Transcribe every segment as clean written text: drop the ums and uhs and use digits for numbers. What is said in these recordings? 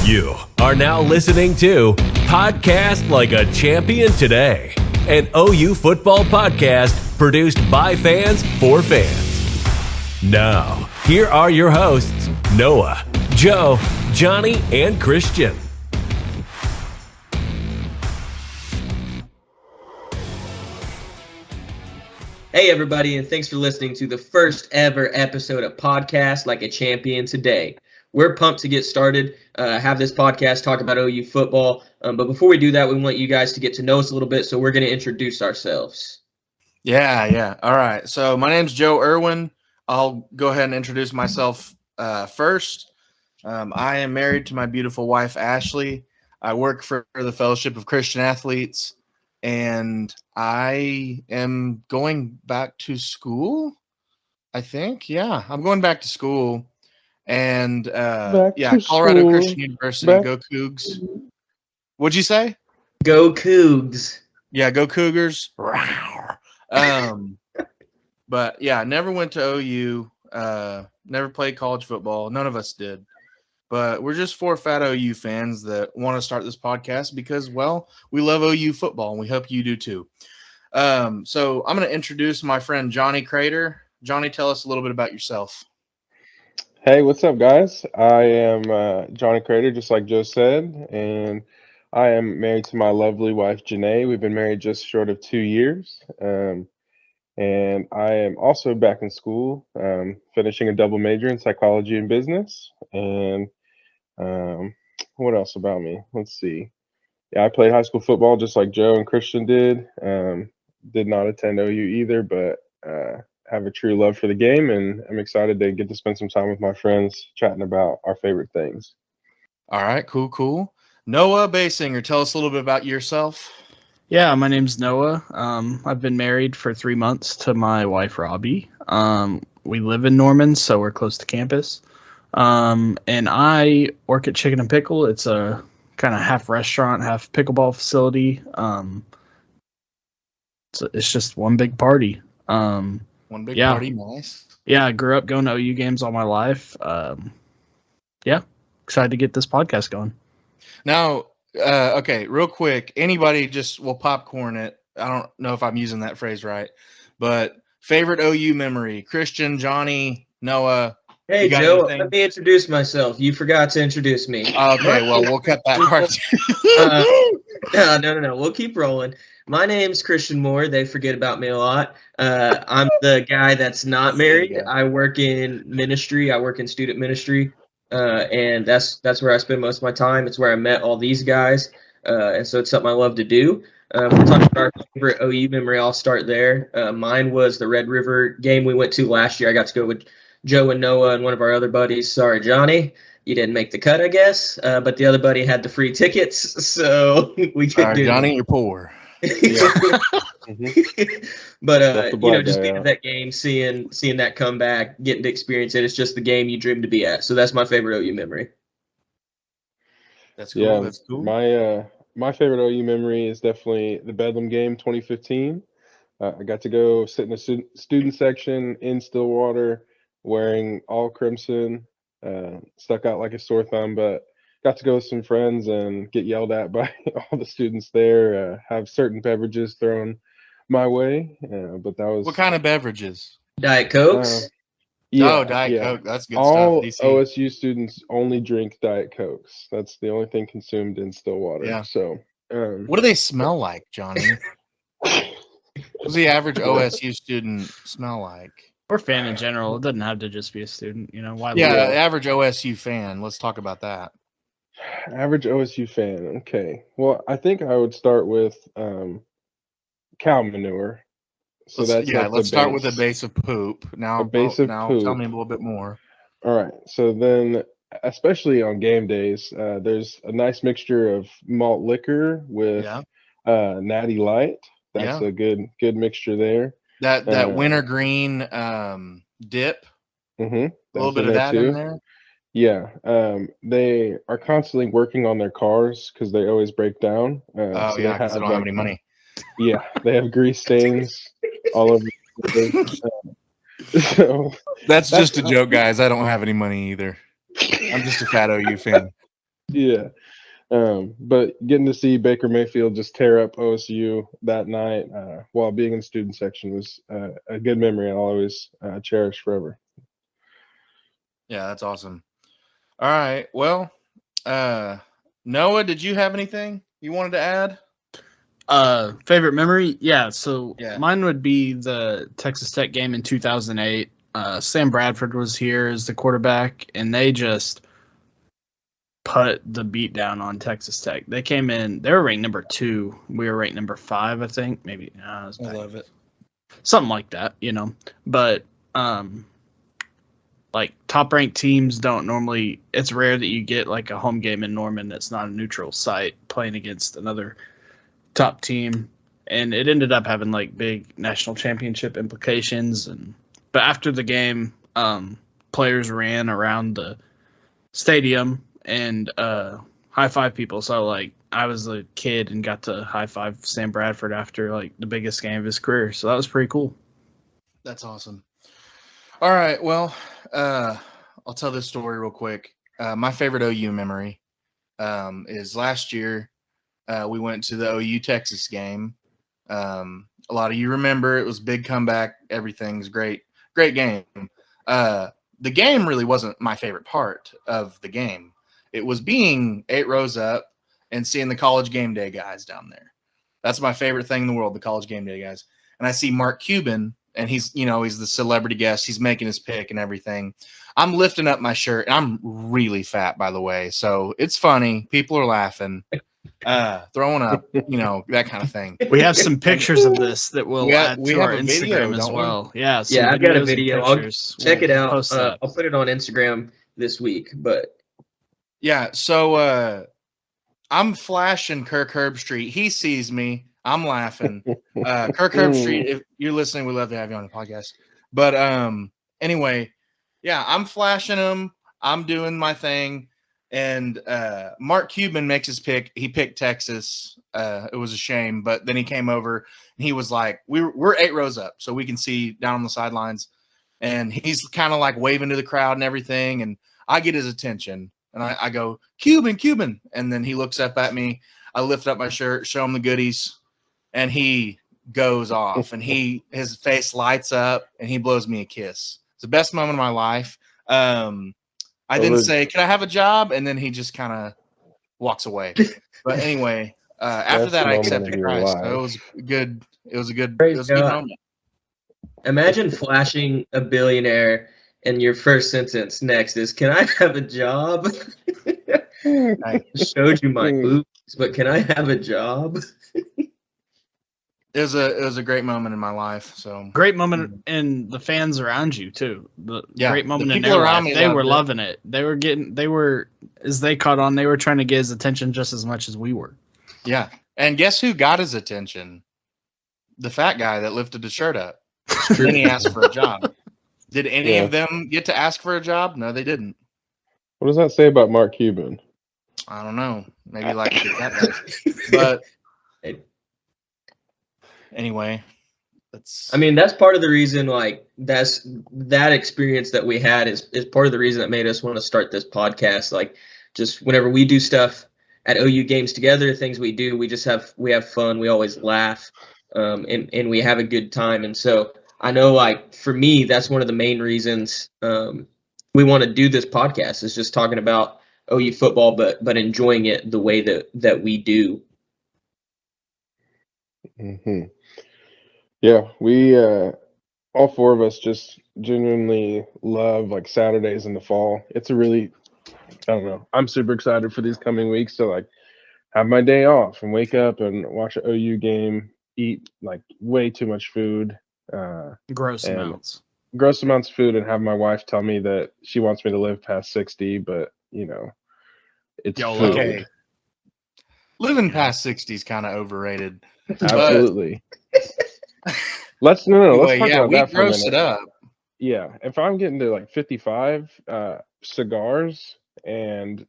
You are now listening to Podcast Like a Champion Today, an OU football podcast produced by fans for fans. Now, here are your hosts, Noah, Joe, Johnny, and Christian. Hey everybody, and thanks for listening to the first ever episode of Podcast Like a Champion Today. We're pumped to get started, have this podcast talk about OU football, but before we do that, we want you guys to get to know us a little bit, so we're going to introduce ourselves. Yeah. All right. So my name's Joe Irwin. I'll go ahead and introduce myself first. I am married to my beautiful wife, Ashley. I work for the Fellowship of Christian Athletes, and I am going back to school, I think. Yeah, I'm going back to school. And Colorado Christian University, go Cougs. What'd you say? Go Cougs. Yeah, go Cougars. But yeah, never went to OU, never played college football. None of us did. But we're just four fat OU fans that want to start this podcast because, well, we love OU football and we hope you do too. So I'm going to introduce my friend Johnny Crater. Johnny, tell us a little bit about yourself. Hey, what's up, guys? I am Johnny Crater, just like Joe said, and I am married to my lovely wife, Janae. We've been married just short of 2 years, and I am also back in school, finishing a double major in psychology and business. And what else about me? Let's see. Yeah, I played high school football just like Joe and Christian did. Did not attend OU either, but have a true love for the game, and I'm excited to get to spend some time with my friends chatting about our favorite things. All right, cool. Noah Basinger, tell us a little bit about yourself. Yeah, my name's Noah. I've been married for 3 months to my wife, Robbie. We live in Norman, so we're close to campus. And I work at Chicken and Pickle. It's a kind of half restaurant, half pickleball facility. So it's just one big party. One big party, nice. Yeah, I grew up going to OU games all my life. Excited to get this podcast going. Now, okay, real quick, anybody just will popcorn it. I don't know if I'm using that phrase right, but favorite OU memory, Christian, Johnny, Noah. Hey, Joe, let me introduce myself. You forgot to introduce me. Okay, well, we'll cut that part. No. We'll keep rolling. My name's Christian Moore. They forget about me a lot. I'm the guy that's not married. I work in ministry. I work in student ministry, and that's where I spend most of my time. It's where I met all these guys, and so it's something I love to do. We're talking about our favorite OU memory. I'll start there. Mine was the Red River game we went to last year. I got to go with Joe and Noah and one of our other buddies. Sorry, Johnny, you didn't make the cut, I guess. But the other buddy had the free tickets, so we could do. Johnny, you're poor. But just being at that game, seeing that comeback, getting to experience it, it's just the game you dream to be at. So that's my favorite OU memory. That's cool. Yeah, that's cool. My favorite OU memory is definitely the Bedlam game 2015. I got to go sit in the student section in Stillwater wearing all crimson, stuck out like a sore thumb, but got to go with some friends and get yelled at by all the students there, have certain beverages thrown my way. But that was... What kind of beverages? Diet Cokes? Diet Coke. That's good all stuff. All OSU students only drink Diet Cokes. That's the only thing consumed in Stillwater. Yeah. So, what do they smell like, Johnny? What does the average OSU student smell like? Or fan in general. It doesn't have to just be a student. Why? Yeah, average OSU fan. Let's talk about that. Average OSU fan. Okay. Well, I think I would start with cow manure. So let's start with a base of poop. Now poop. Tell me a little bit more. All right. So then, especially on game days, there's a nice mixture of malt liquor with Natty Light. That's a good mixture there. That wintergreen dip. Mm-hmm. A little bit of that in there. Yeah, they are constantly working on their cars because they always break down. Because they don't have any money. Yeah, they have grease stains all over. So that's just a joke, guys. I don't have any money either. I'm just a fat OU fan. Yeah. But getting to see Baker Mayfield just tear up OSU that night while being in the student section was a good memory I'll always cherish forever. Yeah, that's awesome. All right. Well, Noah, did you have anything you wanted to add? Favorite memory? Yeah, so Yeah. mine would be the Texas Tech game in 2008. Sam Bradford was here as the quarterback, and they just put the beat down on Texas Tech. They came in, they were ranked number 2. We were ranked number 5, I think. Maybe. I love it. Something like that, But, like, top-ranked teams don't normally, it's rare that you get, like, a home game in Norman that's not a neutral site playing against another top team, and it ended up having like big national championship implications. But after the game, players ran around the stadium and high five people. So like I was a kid and got to high five Sam Bradford after like the biggest game of his career. So that was pretty cool. That's awesome. All right. Well, I'll tell this story real quick. My favorite OU memory is last year. We went to the OU Texas game. A lot of you remember it was big comeback. Everything's great. Great game. The game really wasn't my favorite part of the game. It was being 8 rows up and seeing the college game day guys down there. That's my favorite thing in the world, the college game day guys. And I see Mark Cuban, and he's the celebrity guest. He's making his pick and everything. I'm lifting up my shirt, and I'm really fat, by the way. So it's funny. People are laughing. Throwing up, that kind of thing. We have some pictures of this that we'll add we to have our a video, Instagram as don't we? well. Yeah, Yeah, I've got a videos and video. I'll pictures. check it out. Post that. I'll put it on Instagram this week. But Yeah, so I'm flashing Kirk Herbstreit. He sees me. I'm laughing. Kirk Herbstreit, if you're listening, we'd love to have you on the podcast. But anyway, yeah, I'm flashing him. I'm doing my thing. And Mark Cuban makes his pick. He picked Texas. It was a shame, but then he came over and he was like, "We're 8 rows up, so we can see down on the sidelines." And he's kind of like waving to the crowd and everything. And I get his attention, and I go, "Cuban," and then he looks up at me. I lift up my shirt, show him the goodies, and he goes off, and his face lights up, and he blows me a kiss. It's the best moment of my life. I then say, "Can I have a job?" And then he just kind of walks away. But anyway, after that, I accepted Christ. So it was good. It was a good moment. Imagine flashing a billionaire and your first sentence next is, "Can I have a job?" I showed you my boobs, but can I have a job? It was a great moment in my life. So great moment in the fans around you too. Great moment the in people their around life. me They were loved it. loving it. They were as they caught on. They were trying to get his attention just as much as we were. Yeah, and guess who got his attention? The fat guy that lifted his shirt up. Then he asked for a job. Did any of them get to ask for a job? No, they didn't. What does that say about Mark Cuban? I don't know. Maybe like that guy. But anyway, that's part of the reason. Like that experience that we had is part of the reason that made us want to start this podcast. Like, just whenever we do stuff at OU games together, things we do, we have fun. We always laugh, and we have a good time. And so I know, like, for me, that's one of the main reasons we want to do this podcast, is just talking about OU football, but enjoying it the way that we do. Mm-hmm. Yeah, we all 4 of us just genuinely love like Saturdays in the fall. It's a really, I don't know. I'm super excited for these coming weeks to like have my day off and wake up and watch an OU game, eat like way too much food, gross amounts of food, and have my wife tell me that she wants me to live past 60, but it's food. Okay. Living past 60 is kind of overrated. Absolutely. Let's talk about we that for a grossed minute. it up. Yeah, if I'm getting to like 55, cigars and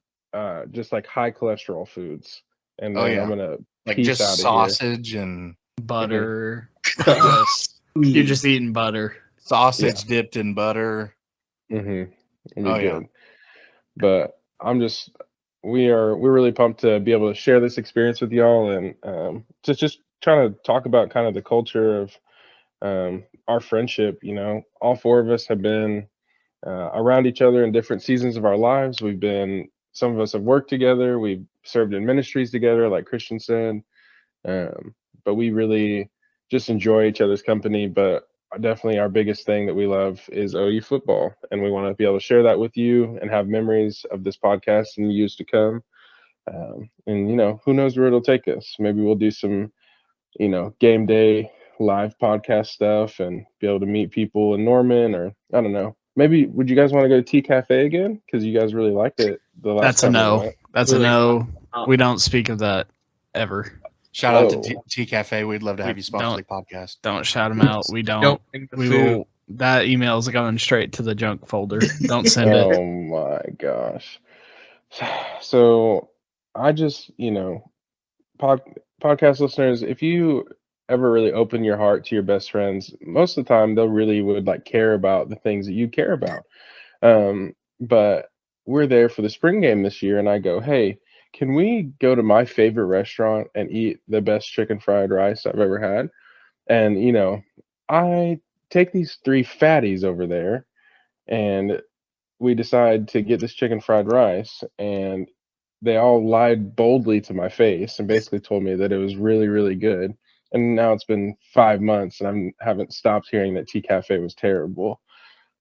just like high cholesterol foods, and then I'm gonna like peace just out sausage and butter. You're just eating butter. Sausage dipped in butter. Good. But I'm just we're really pumped to be able to share this experience with y'all, and just trying to talk about kind of the culture of our friendship. You know, all four of us have been around each other in different seasons of our lives. Some of us have worked together. We've served in ministries together, like Christian said. But we really just enjoy each other's company. But definitely our biggest thing that we love is OU football. And we want to be able to share that with you and have memories of this podcast in the years to come. And, you know, who knows where it'll take us. Maybe we'll do some, you know, game day live podcast stuff and be able to meet people in Norman, or I don't know. Maybe would you guys want to go to T Cafe again? Because you guys really liked it the last That's a time we no. went. That's Really? a no. We don't speak of that ever. Shout out to Oh. T Cafe. We'd love to have We you sponsor don't- the podcast. Don't shout them out. We don't. Don't bring the We food. will. That email is going straight to the junk folder. Don't send it. Oh my gosh. So I just, you know, podcast listeners, if you ever really open your heart to your best friends, most of the time they'll really would like care about the things that you care about. But we're there for the spring game this year, and I go, hey, can we go to my favorite restaurant and eat the best chicken fried rice I've ever had? And, you know, I take these three fatties over there, and we decide to get this chicken fried rice, and they all lied boldly to my face and basically told me that it was really, really good. And now it's been 5 months, and I haven't stopped hearing that T Cafe was terrible.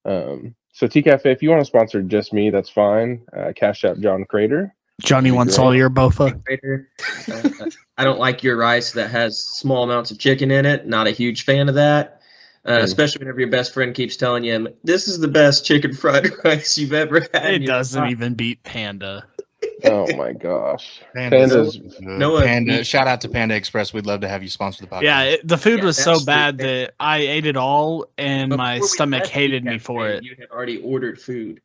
So T Cafe, if you want to sponsor just me, that's fine. Cash out John Crater. Johnny That'd be wants great. all your bofa. I don't like your rice that has small amounts of chicken in it. Not a huge fan of that. Especially whenever your best friend keeps telling you, this is the best chicken fried rice you've ever had. It And you're doesn't like, even beat Panda. Oh my gosh. Panda's Panda's good. Noah- Panda. Shout out to Panda Express. We'd love to have you sponsor the podcast. Yeah, the food Yeah, was so that's the bad thing. that I ate it all, and my before we stomach left hated me Cafe, for it. You had already ordered food.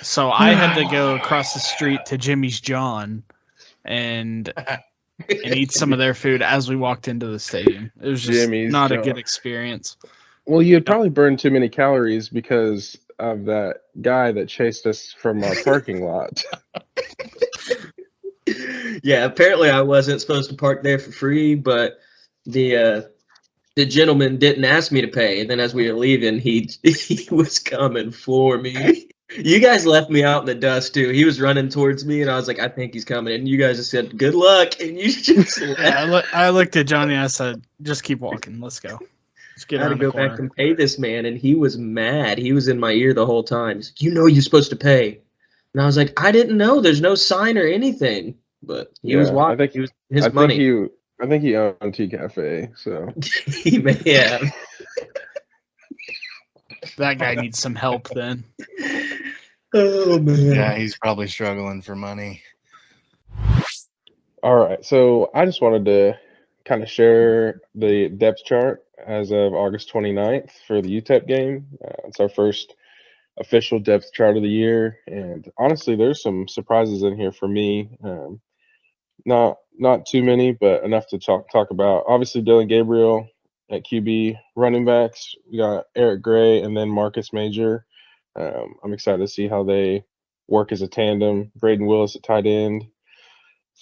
So I had to go across the street to Jimmy's John and eat some of their food as we walked into the stadium. It was just Jimmy's not a John. good experience. Well, you had probably burned too many calories because of that guy that chased us from our parking lot. Yeah, apparently I wasn't supposed to park there for free, but the gentleman didn't ask me to pay. And then as we were leaving, he was coming for me. You guys left me out in the dust too. He was running towards me, and I was like, I think he's coming. And you guys just said, good luck, and you just left. Yeah, I looked at Johnny and I said, just keep walking. Let's go. Let's get I had to around the go corner. back and pay this man, and he was mad. He was in my ear the whole time. He's like, you know you're supposed to pay. And I was like, I didn't know. There's no sign or anything. But he was Yeah, watching. I think He was his I money. think he owned T Cafe, so He may have. That guy needs some help then. Oh man. Yeah, he's probably struggling for money. all right. So I just wanted to kind of share the depth chart as of August 29th for the UTEP game. It's our first official depth chart of the year, and honestly, there's some surprises in here for me. Not too many, but enough to talk about. Obviously, Dylan Gabriel at QB. Running backs, we got Eric Gray and then Marcus Major. I'm excited to see how they work as a tandem. Braden Willis at tight end.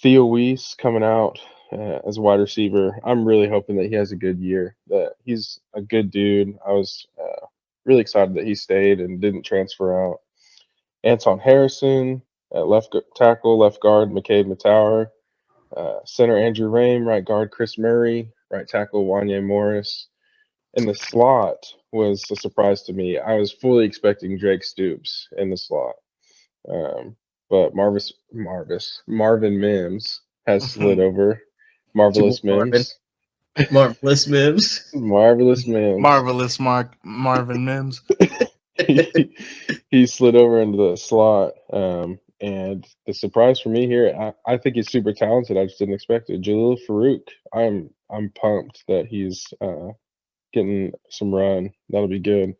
Theo Weiss coming out as a wide receiver. I'm really hoping that he has a good year. That he's a good dude. I was really excited that he stayed and didn't transfer out. Anton Harrison at left tackle, left guard McCabe Matower. Center Andrew Rame, right guard Chris Murray, right tackle Wanye Morris. And the slot was a surprise to me. I was fully expecting Drake Stoops in the slot. But Marvin Mims has slid over. Marvelous Mims. Marvelous Mims. Marvelous Mims. Marvelous Marvin Mims. He slid over into the slot. And the surprise for me here, I think he's super talented. I just didn't expect it. Jalil Farouk. I'm pumped that he's getting some run. That'll be good.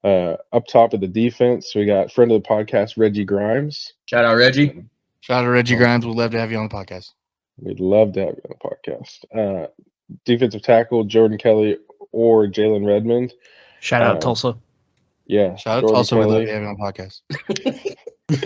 Up top of the defense, we got friend of the podcast, Reggie Grimes. Shout out Reggie. Shout out to Reggie Grimes. We'd love to have you on the podcast. We'd love to have you on the podcast. Defensive tackle, Jordan Kelly or Jalen Redmond. Shout out Tulsa. Yeah, Shout out Jordan Tulsa. We love Kelly. you having on the podcast.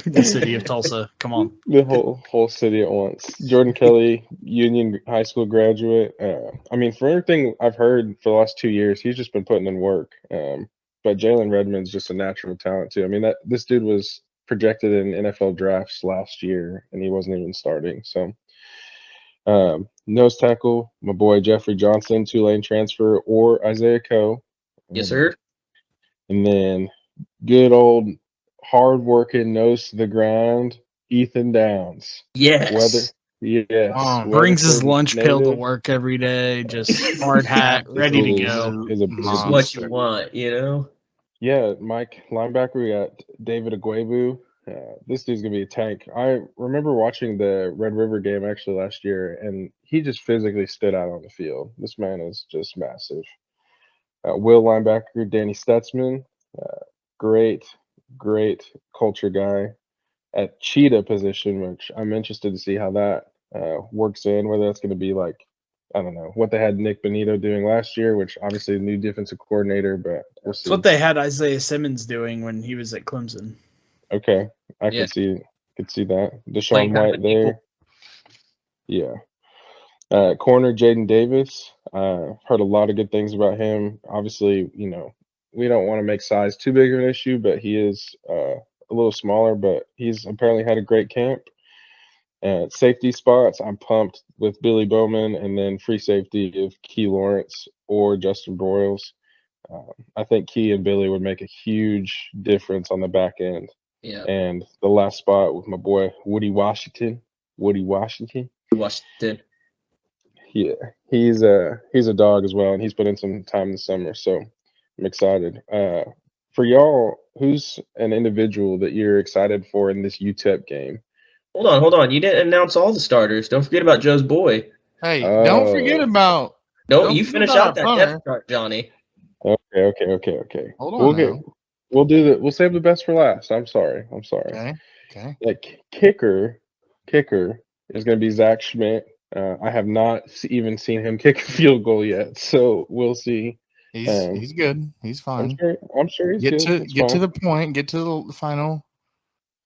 The city of Tulsa. Come on. The whole city at once. Jordan Kelly, Union High School graduate. I mean, for everything I've heard for the last 2 years, he's just been putting in work. But Jalen Redmond's just a natural talent too. I mean, this dude was projected in NFL drafts last year, and he wasn't even starting. So, nose tackle, my boy Jeffrey Johnson, Tulane transfer, or Isaiah Coe. Yes, sir. And then good old hard-working, nose to the ground, Ethan Downs. Yes. Yes. Brings his Weatherford lunch pail to native. work every day, just hard hat, ready to go. He's a Just what you want, you know? Yeah, Mike linebacker. We got David Agwebu. This dude's gonna be a tank. I remember watching the Red River game actually last year, and he just physically stood out on the field. This man is just massive. Will linebacker Danny Stutzman, great culture guy at cheetah position, which I'm interested to see how that works in. Whether that's going to be like, I don't know what they had Nick Benito doing last year, which obviously the new defensive coordinator, but we'll see. It's what they had Isaiah Simmons doing when he was at Clemson. Okay, I Yeah. could see that. Deshaun Playing White behind there. Yeah. Corner Jaden Davis. Heard a lot of good things about him. Obviously, you know, we don't want to make size too big of an issue, but he is a little smaller, but he's apparently had a great camp. Safety spots, I'm pumped with Billy Bowman, and then free safety of Key Lawrence or Justin Broyles. I think Key and Billy would make a huge difference on the back end. Yeah. And the last spot with my boy Woody Washington. Washington. Yeah, he's a dog as well, and he's put in some time this summer, so I'm excited. For y'all, who's an individual that you're excited for in this UTEP game? Hold on. You didn't announce all the starters. Don't forget about Joe's boy. Hey, don't forget about. Don't you forget finish about out that our depth chart, Johnny. Okay. Hold on. We'll save the best for last. I'm sorry. Okay. Like kicker is going to be Zach Schmidt. I have not even seen him kick a field goal yet, so we'll see. He's good. He's fine. I'm sure he's good. Get to the point. Get to the final.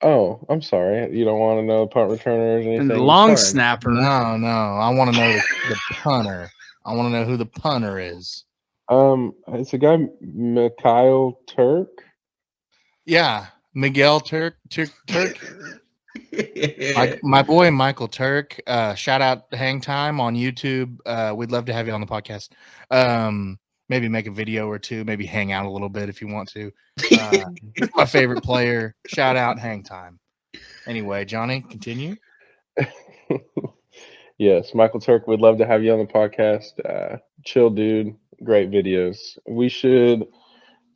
Oh, I'm sorry. You don't want to know the punt returners or anything? And the long snapper. No. I want to know the punter. I want to know who the punter is. It's a guy, Mikhail Turk. Yeah, Miguel Turk. My boy Michael Turk. Shout out Hang Time on YouTube. We'd love to have you on the podcast. Maybe make a video or two. Maybe hang out a little bit if you want to. My favorite player. Shout out Hang Time. Anyway, Johnny, continue. Yes, Michael Turk would love to have you on the podcast. Chill dude, great videos. We should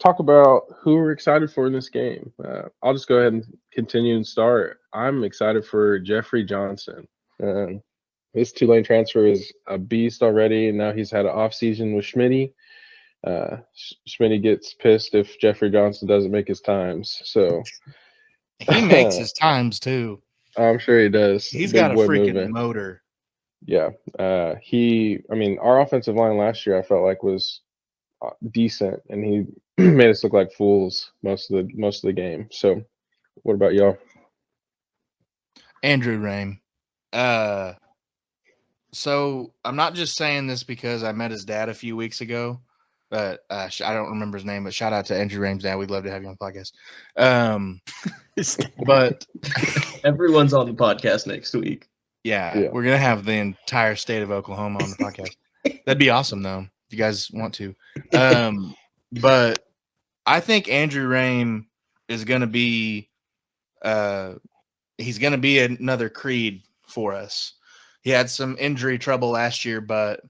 talk about who we're excited for in this game. I'll just go ahead and continue and start. I'm excited for Jeffrey Johnson. This Tulane transfer is a beast already, and now he's had an off season with Schmitty. Schmitty gets pissed if Jeffrey Johnson doesn't make his times. So he makes his times too. I'm sure he does. He's Big got a boy freaking movement. motor. Yeah. Our offensive line last year I felt like was decent, and he made us look like fools most of the game. So what about y'all? Andrew Rame. So I'm not just saying this because I met his dad a few weeks ago, but I don't remember his name, but shout out to Andrew Rame's dad. We'd love to have you on the podcast. But everyone's on the podcast next week. Yeah, we're going to have the entire state of Oklahoma on the podcast. That'd be awesome, though, if you guys want to. But I think Andrew Rame is going to be he's going to be another Creed for us. He had some injury trouble last year, but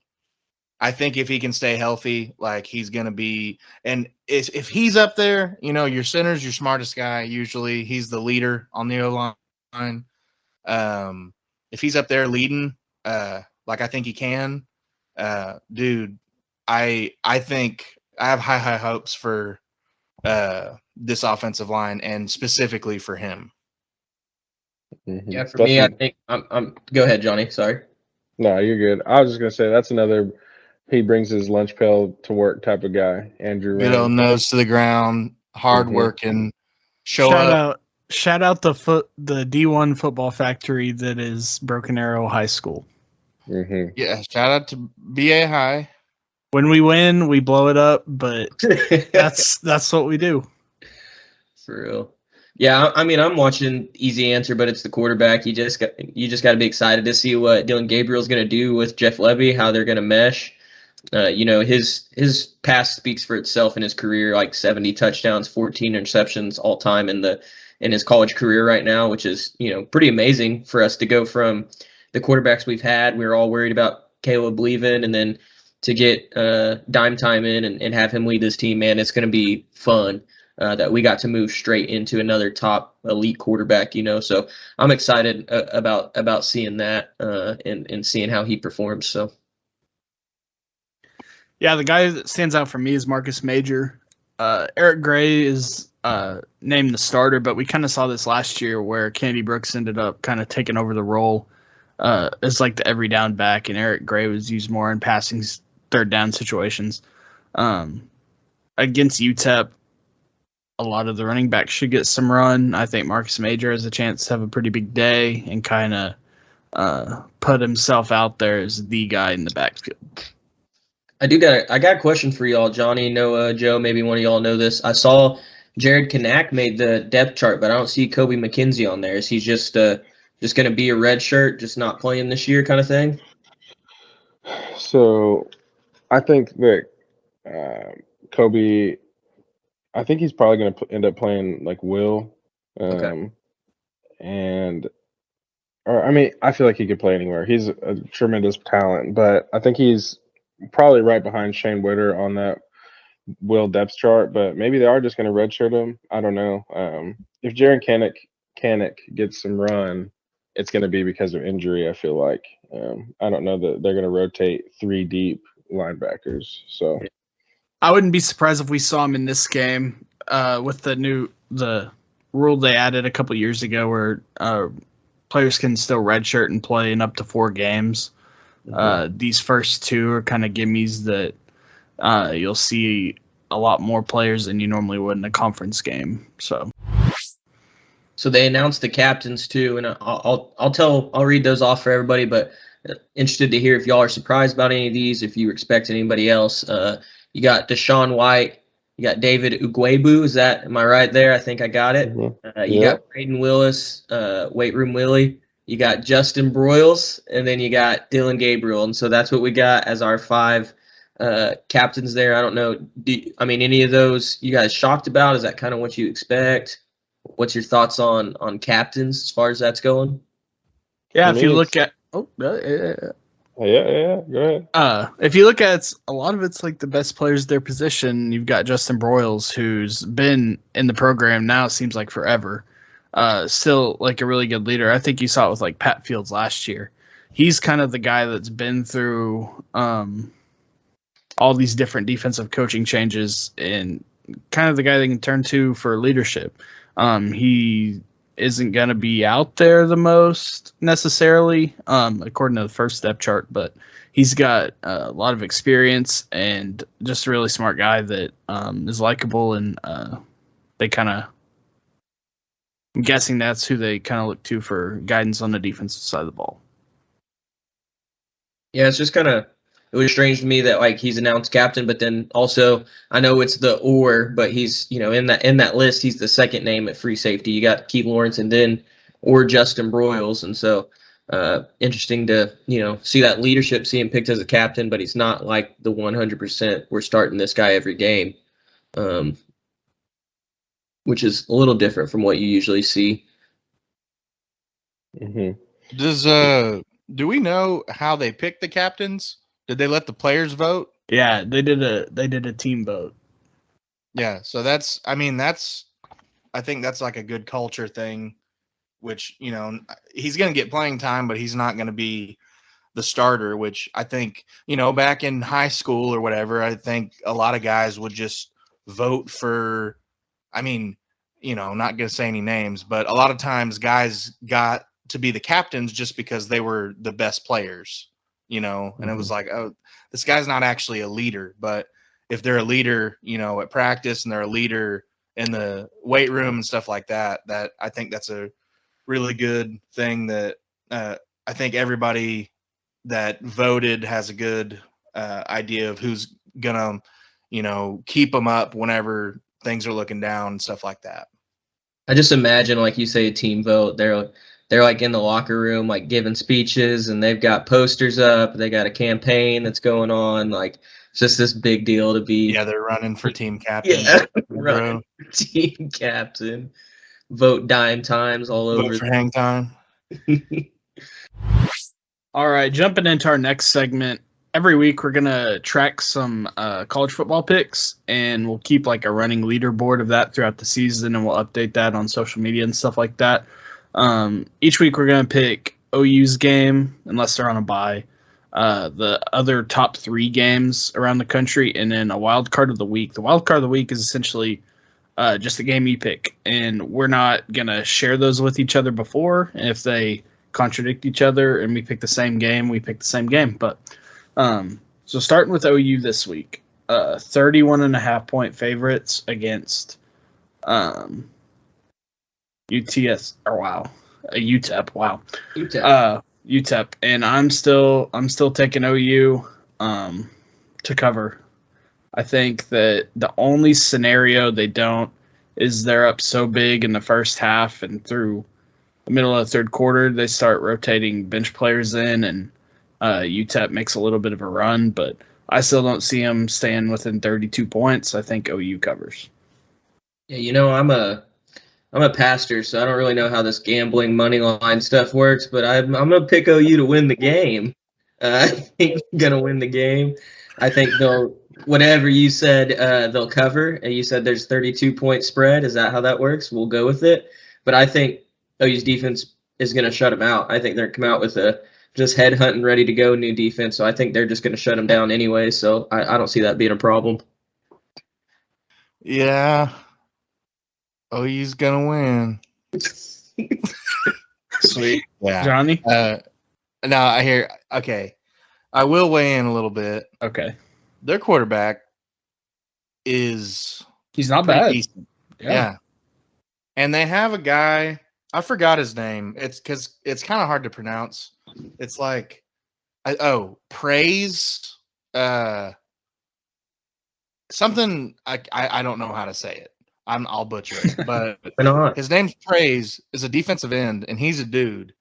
I think if he can stay healthy, like he's going to be – and if he's up there, you know, your center's your smartest guy usually. He's the leader on the O-line. If he's up there leading, like I think he can, dude, I think I have high hopes for this offensive line and specifically for him. Mm-hmm. Yeah, for me, I think I'm. Go ahead, Johnny. Sorry. No, you're good. I was just gonna say that's another. He brings his lunch pail to work type of guy, Andrew. Good old nose to the ground. hardworking, show Shout up. out the D1 football factory that is Broken Arrow High School. Mm-hmm. Yeah, shout out to BA High. When we win, we blow it up, but that's what we do. For real. Yeah, I mean, I'm watching easy answer, but it's the quarterback. You just got to be excited to see what Dylan Gabriel's going to do with Jeff Levy, how they're going to mesh. His past speaks for itself in his career, like 70 touchdowns, 14 interceptions all time in his college career right now, which is, pretty amazing for us to go from the quarterbacks we've had. We were all worried about Caleb leaving, and then to get dime time in and have him lead this team, man, it's going to be fun. That we got to move straight into another top elite quarterback, so I'm excited about seeing that and seeing how he performs. So, yeah, the guy that stands out for me is Marcus Major. Eric Gray is named the starter, but we kind of saw this last year where Kennedy Brooks ended up kind of taking over the role as like the every down back, and Eric Gray was used more in passing third down situations. Against UTEP, a lot of the running backs should get some run. I think Marcus Major has a chance to have a pretty big day and kind of put himself out there as the guy in the backfield. I got a question for y'all, Johnny, Noah, Joe. Maybe one of y'all know this. I saw Jared Kanak made the depth chart, but I don't see Kobe McKenzie on there. Is he just going to be a red shirt, just not playing this year kind of thing? So I think that Kobe, I think he's probably going to end up playing like Will. Okay. I feel like he could play anywhere. He's a tremendous talent, but I think he's probably right behind Shane Witter on that Will depth chart, but maybe they are just going to redshirt him. I don't know. If Jaron Kanak gets some run, it's going to be because of injury, I feel like. I don't know that they're going to rotate 3 deep linebackers. So I wouldn't be surprised if we saw him in this game with the rule they added a couple years ago where players can still redshirt and play in up to 4 games. These first 2 are kind of gimmies that you'll see a lot more players than you normally would in a conference game. So they announced the captains too, and I'll read those off for everybody. But interested to hear if y'all are surprised about any of these, if you expect anybody else. You got Deshaun White, you got David Ugwebu. Am I right there? I think I got it. You got Braden Willis, Weight Room Willie. You got Justin Broyles, and then you got Dylan Gabriel. And so that's what we got as our 5 captains there. I don't know. Any of those you guys shocked about? Is that kind of what you expect? What's your thoughts on captains as far as that's going? Yeah, if you look at yeah, go ahead. if you look at a lot of it's like the best players at their position. You've got Justin Broyles, who's been in the program now, it seems like forever. Still like a really good leader. I think you saw it with like Pat Fields last year. He's kind of the guy that's been through all these different defensive coaching changes and kind of the guy they can turn to for leadership. He isn't going to be out there the most necessarily, according to the first step chart, but he's got a lot of experience and just a really smart guy that is likable, and they kind of, I'm guessing that's who they kind of look to for guidance on the defensive side of the ball. Yeah, it's just it was strange to me that like he's announced captain, but then also I know it's but he's in that list he's the second name at free safety. You got Keith Lawrence and then Justin Broyles, and so interesting to see that leadership, see him picked as a captain, but he's not like the 100%. We're starting this guy every game, which is a little different from what you usually see. Mm-hmm. Do we know how they picked the captains? Did they let the players vote? Yeah, they did a team vote. Yeah, so I think that's like a good culture thing, which, he's going to get playing time, but he's not going to be the starter, which I think, back in high school or whatever, I think a lot of guys would just vote for, not going to say any names, but a lot of times guys got to be the captains just because they were the best players. And it was like, oh, this guy's not actually a leader. But if they're a leader, at practice, and they're a leader in the weight room and stuff like that. That I think that's a really good thing that I think everybody that voted has a good idea of who's gonna, keep them up whenever things are looking down and stuff like that. I just imagine, like you say, a team vote. They're like in the locker room, like giving speeches, and they've got posters up. They got a campaign that's going on. Like it's just this big deal to be. Yeah, they're running for team captain. Yeah, running for team captain. Vote dime times all Vote over. for hang time. All right, jumping into our next segment. Every week we're gonna track some college football picks, and we'll keep like a running leaderboard of that throughout the season, and we'll update that on social media and stuff like that. Each week we're gonna pick OU's game, unless they're on a bye, the other top 3 games around the country, and then a wild card of the week. The wild card of the week is essentially just the game you pick, and we're not gonna share those with each other before. And if they contradict each other and we pick the same game, we pick the same game. But so starting with OU this week, 31.5 point favorites against UTS UTEP. Wow. UTEP. And I'm still taking OU to cover. I think that the only scenario they don't is they're up so big in the first half, and through the middle of the third quarter they start rotating bench players in, and UTEP makes a little bit of a run, but I still don't see them staying within 32 points. I think OU covers. Yeah, I'm a pastor, so I don't really know how this gambling money line stuff works, but I'm gonna pick OU to win the game. I think they're gonna win the game. I think they'll, whatever you said, they'll cover. And you said there's 32-point spread. Is that how that works? We'll go with it. But I think OU's defense is gonna shut them out. I think they're gonna come out with a just head hunting, ready to go new defense. So I think they're just gonna shut them down anyway. So I don't see that being a problem. Yeah. OU's gonna win. Sweet. Yeah. Johnny? Now I hear, okay, I will weigh in a little bit. Okay. Their quarterback is He's not pretty bad. decent. Yeah. And they have a guy, I forgot his name. It's because it's kind of hard to pronounce. It's like, praise, something, I don't know how to say it. I'll butcher it, but his name's Praise, is a defensive end, and he's a dude.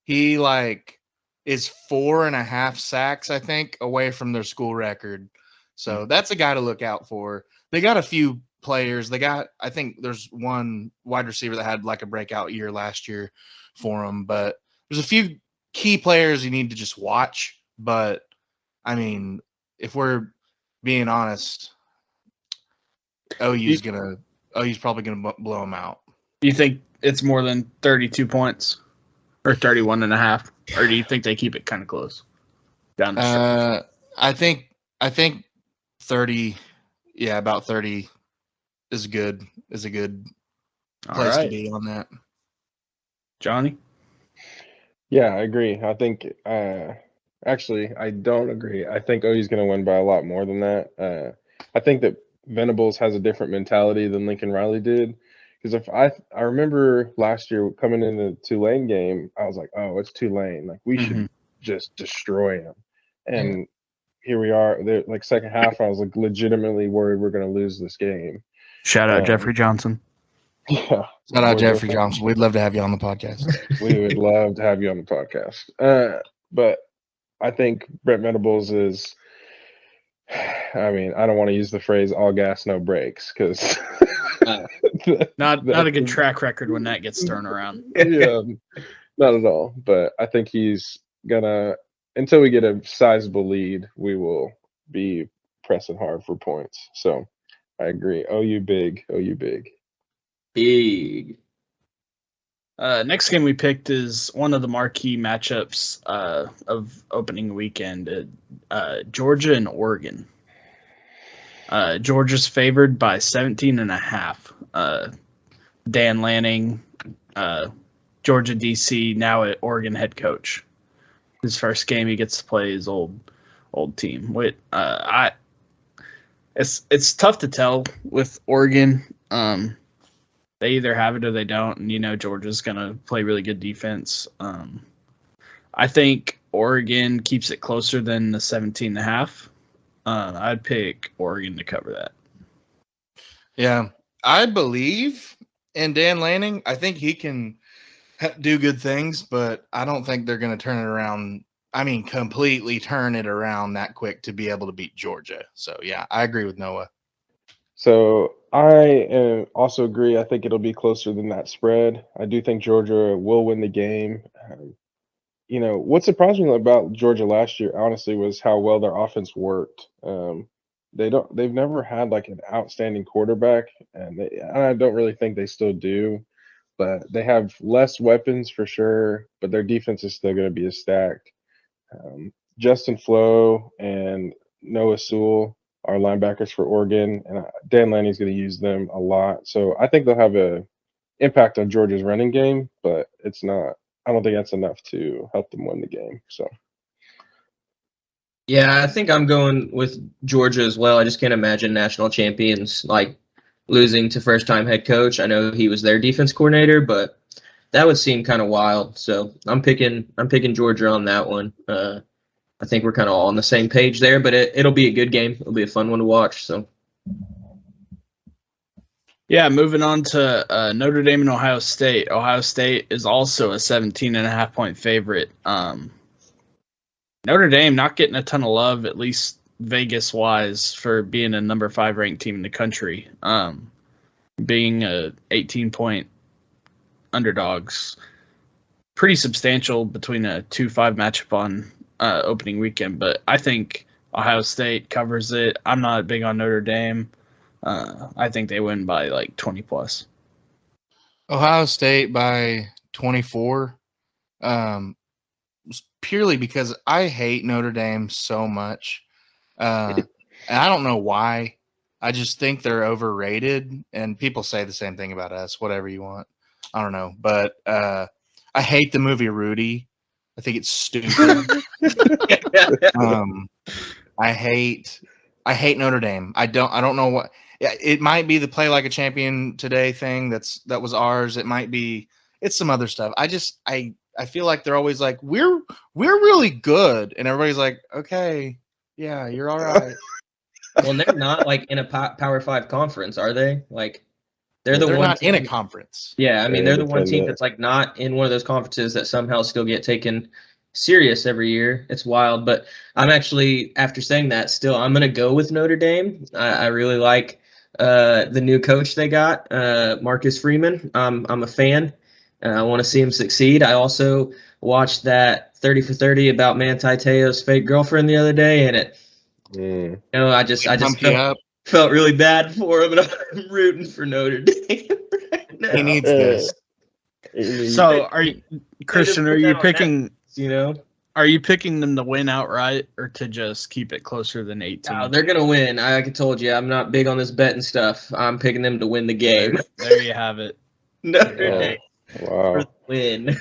He is 4.5 sacks, I think, away from their school record. So that's a guy to look out for. They got a few players. I think there's one wide receiver that had like a breakout year last year for him, but there's a few key players you need to just watch. But I mean, if we're being honest, OU's probably gonna blow them out. Do you think it's more than 32 points or 31.5, or do you think they keep it kind of close down the stretch? I think 30. Yeah, about 30 is good. Is a good place to be on that. Johnny? Yeah, I agree. I think actually I don't agree. I think OU's going to win by a lot more than that. I think that Venables has a different mentality than Lincoln Riley did. Because if I remember last year coming into the Tulane game, I was like, oh, it's Tulane. Like we should just destroy them. And here we are. Like second half, I was like legitimately worried we're going to lose this game. Shout out Jeffrey Johnson. Yeah. Shout out Jeffrey Johnson. We'd love to have you on the podcast. We would love to have you on the podcast. But I think Brent Venables is, I mean, I don't want to use the phrase all gas, no brakes, because not a good track record when that gets thrown around. Yeah, not at all. But I think he's gonna, until we get a sizable lead, we will be pressing hard for points. So I agree. OU big. Big. Next game we picked is one of the marquee matchups of opening weekend, Georgia and Oregon. Georgia's favored by 17.5. Dan Lanning, Georgia DC, now at Oregon head coach. His first game he gets to play his old team. It's tough to tell with Oregon. they either have it or they don't. And, Georgia's going to play really good defense. I think Oregon keeps it closer than the 17.5. I'd pick Oregon to cover that. Yeah, I believe in Dan Lanning. I think he can do good things, but I don't think they're going to turn it around. I mean, completely turn it around that quick to be able to beat Georgia. So, yeah, I agree with Noah. So I also agree. I think it'll be closer than that spread. I do think Georgia will win the game. What surprised me about Georgia last year, honestly, was how well their offense worked. They've never had like an outstanding quarterback, and I don't really think they still do. But they have less weapons for sure, but their defense is still going to be as stacked. Justin Flo and Noah Sewell are linebackers for Oregon, and Dan Lanning's going to use them a lot. So I think they'll have a impact on Georgia's running game, but it's not. I don't think that's enough to help them win the game. So. Yeah, I think I'm going with Georgia as well. I just can't imagine national champions like losing to first-time head coach. I know he was their defense coordinator, but that would seem kind of wild. So I'm picking Georgia on that one. I think we're kind of all on the same page there, but it'll be a good game. It'll be a fun one to watch. So. Yeah, moving on to Notre Dame and Ohio State. Ohio State is also a 17.5-point favorite. Notre Dame not getting a ton of love, at least Vegas-wise, for being a number 5 ranked team in the country. Being a 18-point underdogs, pretty substantial between a 2-5 matchup on opening weekend. But I think Ohio State covers it. I'm not big on Notre Dame. I think they win by like 20 plus. Ohio State by 24. Purely because I hate Notre Dame so much. And I don't know why. I just think they're overrated, and people say the same thing about us, whatever you want. I don't know. But I hate the movie Rudy. I think it's stupid. I hate Notre Dame. I don't know what. It might be the play like a champion today thing that was ours. It might be it's some other stuff. I feel like they're always like we're really good, and everybody's like, okay, yeah, you're all right. Well, they're not like in a Power 5 conference, are they? Like they're They're one not team. in a conference. Yeah, I mean they're the one team independent. that's like not in one of those conferences that somehow still get taken serious every year. It's wild, but I'm actually, after saying that, still I'm gonna go with Notre Dame. I really like the new coach they got, Marcus Freeman. I'm a fan. I want to see him succeed. I also watched that 30 for 30 about Manti Te'o's fake girlfriend the other day, and I just felt really bad for him, and I'm rooting for Notre Dame right now. He needs this. So, Christian? Are you picking? Are you picking them to win outright or to just keep it closer than 18? No, they're gonna win. I told you, I'm not big on this betting stuff. I'm picking them to win the game. There you have it. Notre Dame Wow. for the win.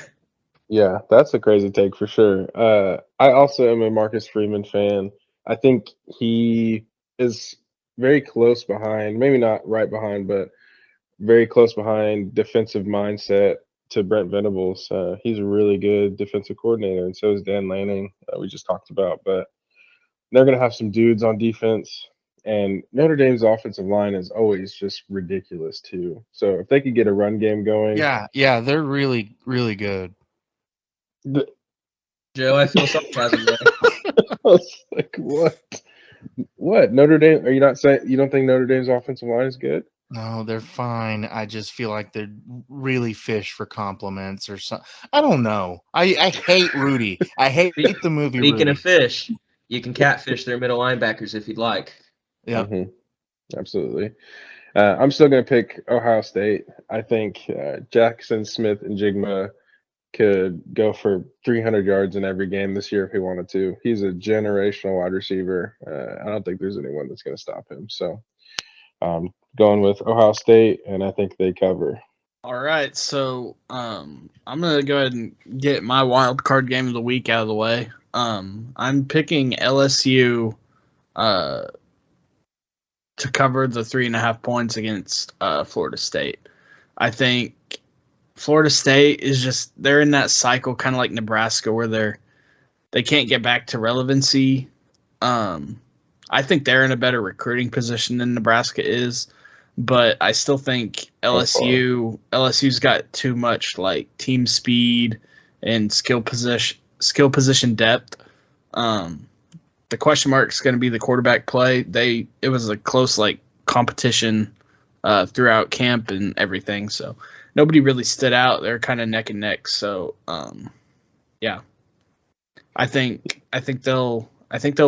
Yeah, that's a crazy take for sure. I also am a Marcus Freeman fan. I think he is very close behind, maybe not right behind, but very close behind defensive mindset to Brent Venables. He's a really good defensive coordinator, and so is Dan Lanning, we just talked about. But they're going to have some dudes on defense, and Notre Dame's offensive line is always just ridiculous too. So if they could get a run game going, yeah, they're really, really good. Joe, I feel sarcasm there. I was like, what? Notre Dame? Are you not saying you don't think Notre Dame's offensive line is good? No, they're fine. I just feel like they're really fish for compliments or something. I don't know. I hate Rudy. I hate the movie Speaking Rudy. of fish, you can catfish their middle linebackers if you'd like. Yeah, absolutely. I'm still going to pick Ohio State. I think Jackson Smith and Jigma could go for 300 yards in every game this year if he wanted to. He's a generational wide receiver. I don't think there's anyone that's going to stop him. So going with Ohio State, and I think they cover. All right, so I'm going to go ahead and get my wild card game of the week out of the way. I'm picking LSU to cover the 3.5 points against Florida State. I think Florida State is just they're in that cycle, kind of like Nebraska, where they can't get back to relevancy. I think they're in a better recruiting position than Nebraska is, but I still think LSU's got too much like team speed and skill position depth. The question mark is going to be the quarterback play. It was a close like competition throughout camp and everything, so nobody really stood out. They're kind of neck and neck. So yeah, I think they'll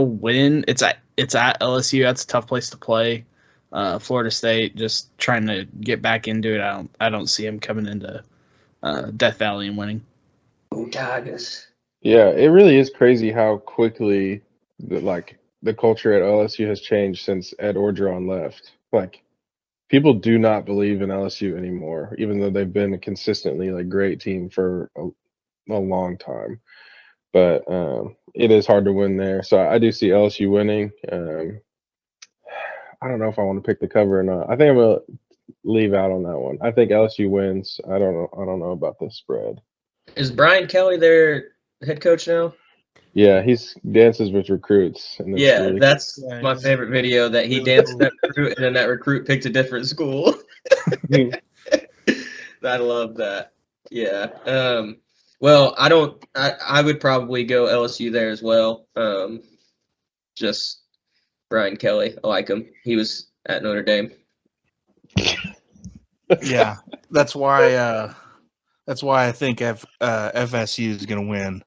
win. It's at LSU. That's a tough place to play. Florida State just trying to get back into it. I don't see them coming into Death Valley and winning. Tigers. Yeah, it really is crazy how quickly the culture at LSU has changed since Ed Orgeron left. Like, people do not believe in LSU anymore, even though they've been a consistently like great team for a long time. But it is hard to win there, so I do see LSU winning. I don't know if I want to pick the cover or not. I think I'm gonna leave out on that one. I think LSU wins. I don't know about the spread. Is Brian Kelly their head coach now? Yeah, he's dances with recruits. And that's my favorite video, that he danced with that recruit and then that recruit picked a different school. I love that. Yeah. Well, I would probably go LSU there as well. Just Brian Kelly. I like him. He was at Notre Dame. Yeah, that's why I think FSU is going to win.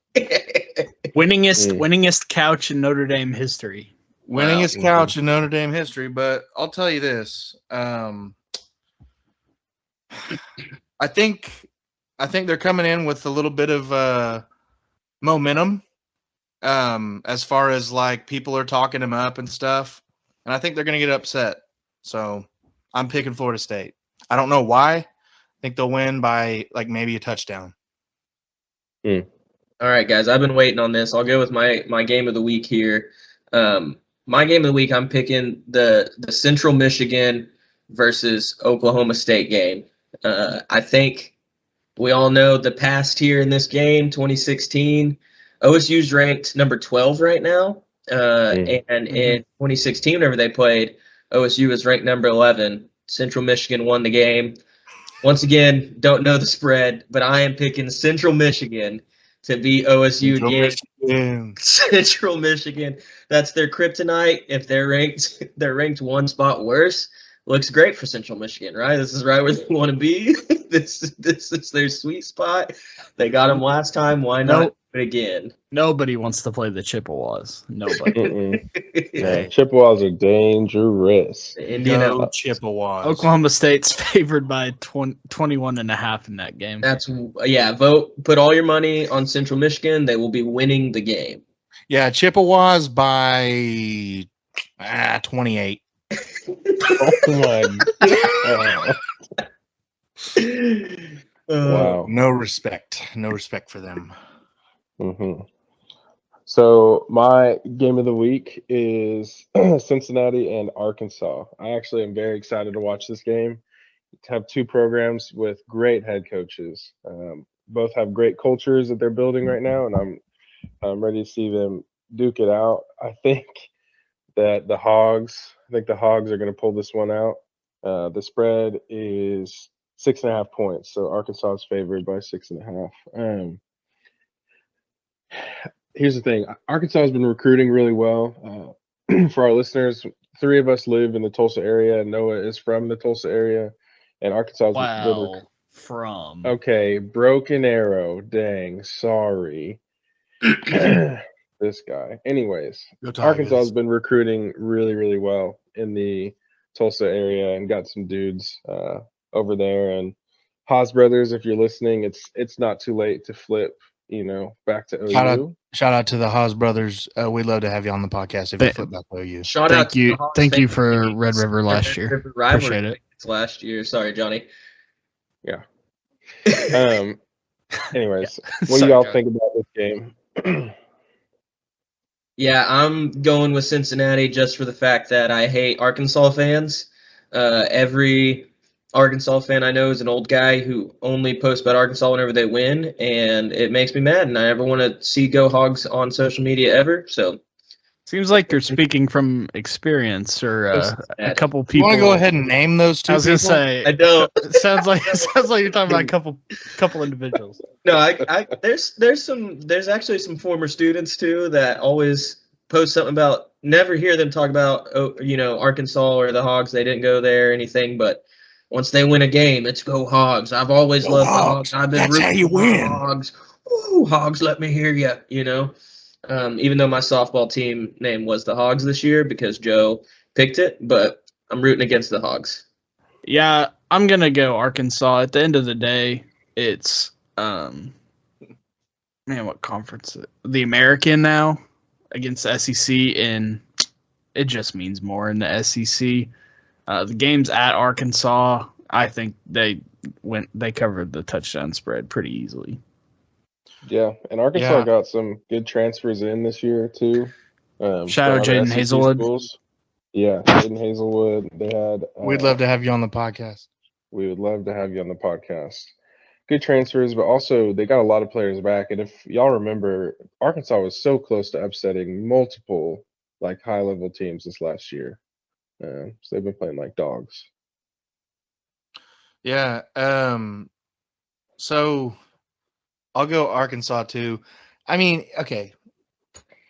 Winningest couch in Notre Dame history. Winningest couch in Notre Dame history. But I'll tell you this: I think they're coming in with a little bit of momentum, as far as like people are talking them up and stuff, and I think they're going to get upset. So I'm picking Florida State. I don't know why. I think they'll win by like maybe a touchdown. All right, guys, I've been waiting on this. I'll go with my game of the week here. My game of the week, I'm picking the Central Michigan versus Oklahoma State game. I think we all know the past here in this game, 2016. OSU's ranked number 12 right now. And in 2016, whenever they played, OSU was ranked number 11. Central Michigan won the game. Once again, don't know the spread, but I am picking Central Michigan to beat OSU again. Central Michigan. That's their kryptonite. If they're ranked one spot worse, looks great for Central Michigan, right? This is right where they want to be. This is their sweet spot. They got them last time. Why not do it again? Nobody wants to play the Chippewas. Nobody. Yeah, Chippewas are dangerous. No Chippewas. Oklahoma State's favored by 21.5 in that game. Vote. Put all your money on Central Michigan. They will be winning the game. Yeah, Chippewas by 28. Oh my God. Wow. No respect for them. Mm-hmm. So my game of the week is Cincinnati and Arkansas. I actually am very excited to watch this game. To have two programs with great head coaches. Both have great cultures that they're building right now, and I'm ready to see them duke it out. I think the Hogs are going to pull this one out. The spread is 6.5 points, so Arkansas is favored by 6.5. Here's the thing: Arkansas has been recruiting really well. For our listeners, 3 of us live in the Tulsa area. Noah is from the Tulsa area, and Arkansas. Okay, Broken Arrow. Dang, sorry. This guy. Anyways, Arkansas has been recruiting really, really well in the Tulsa area and got some dudes over there. And Haas Brothers, if you're listening, it's not too late to flip, back to OU. Shout out to the Haas Brothers. We'd love to have you on the podcast if you flip back to OU. Thank you for Red River last year. Appreciate it. Last year. Sorry, Johnny. Yeah. Anyways, what do y'all think about this game? Yeah, I'm going with Cincinnati just for the fact that I hate Arkansas fans. Every Arkansas fan I know is an old guy who only posts about Arkansas whenever they win, and it makes me mad. And I never want to see Go Hogs on social media ever. So Seems like you're speaking from experience, or a couple You people. want to go ahead and name those two I was gonna people? say. I don't. It sounds like you're talking about a couple individuals. No, there's actually some former students too that always post something about. Never hear them talk about Arkansas or the Hogs. They didn't go there or anything, but once they win a game, it's Go Hogs. I've always loved the Hogs. I've been That's how rooting you for the win. Hogs. Ooh, Hogs, let me hear you. Even though my softball team name was the Hogs this year because Joe picked it, but I'm rooting against the Hogs. Yeah, I'm gonna go Arkansas. At the end of the day, it's what conference? The American now against the SEC, and it just means more in the SEC. The game's at Arkansas. I think they covered the touchdown spread pretty easily. Yeah, and Arkansas got some good transfers in this year too. Shout out Jaden Hazelwood. Schools. Yeah, Jaden Hazelwood. They had. We'd love to have you on the podcast. We would love to have you on the podcast. Good transfers, but also they got a lot of players back. And if y'all remember, Arkansas was so close to upsetting multiple high-level teams this last year. So they've been playing like dogs. Yeah. So I'll go Arkansas too. I mean, okay.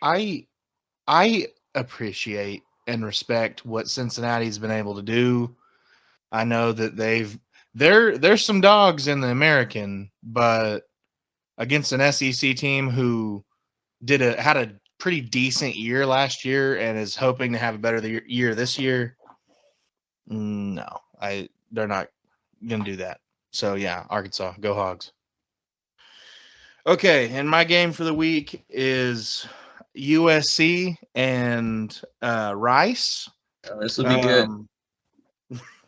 I appreciate and respect what Cincinnati's been able to do. I know that there's some dogs in the American, but against an SEC team who had a pretty decent year last year and is hoping to have a better year this year. No, they're not going to do that. So yeah, Arkansas, go Hogs. Okay, and my game for the week is USC and Rice. Oh, this will be good.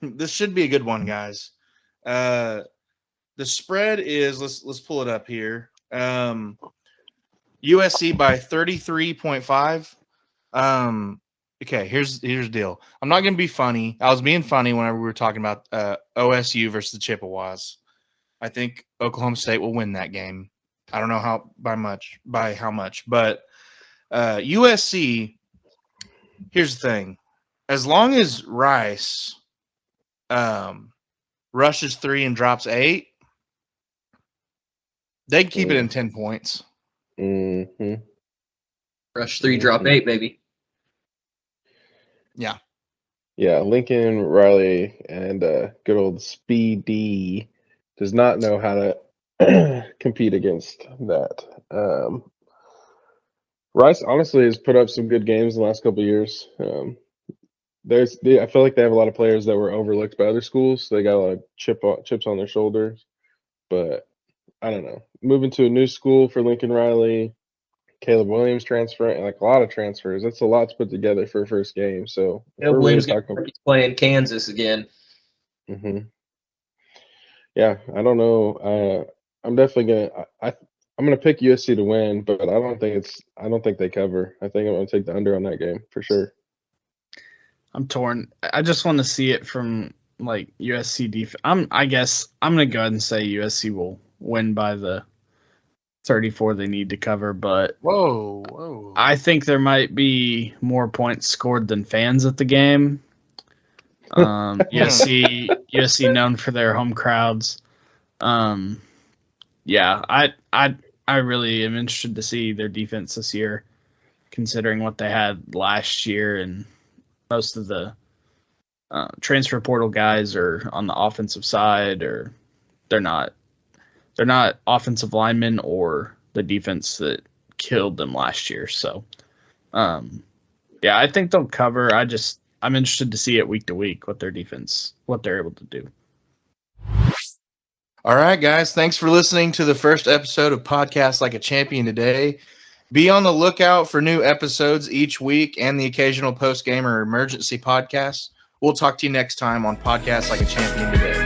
This should be a good one, guys. The spread is let's pull it up here. USC by 33.5. Okay, here's the deal. I'm not going to be funny. I was being funny whenever we were talking about OSU versus the Chippewas. I think Oklahoma State will win that game. I don't know by how much, but USC. Here's the thing: as long as Rice rushes 3 and drops 8, they can keep it in 10 points. Mm-hmm. Rush 3, drop 8, baby. Yeah. Yeah, Lincoln Riley and good old Speedy does not know how to compete against that. Rice honestly has put up some good games in the last couple of years. I feel like they have a lot of players that were overlooked by other schools. So they got a lot of chips on their shoulders. But I don't know. Moving to a new school for Lincoln Riley, Caleb Williams transferring, a lot of transfers. That's a lot to put together for a first game. So Caleb Williams he's playing Kansas again. Mm-hmm. Yeah, I don't know. I'm definitely I'm gonna pick USC to win, but I don't think they cover. I think I'm gonna take the under on that game for sure. I'm torn. I just want to see it from USC defense. I guess I'm gonna go ahead and say USC will win by the 34 they need to cover, but whoa. I think there might be more points scored than fans at the game. USC known for their home crowds. Yeah, I really am interested to see their defense this year, considering what they had last year, and most of the transfer portal guys are on the offensive side, or they're not offensive linemen or the defense that killed them last year. So, yeah, I think they'll cover. I'm interested to see it week to week what they're able to do. All right, guys. Thanks for listening to the first episode of Podcast Like a Champion today. Be on the lookout for new episodes each week and the occasional post-game or emergency podcast. We'll talk to you next time on Podcast Like a Champion today.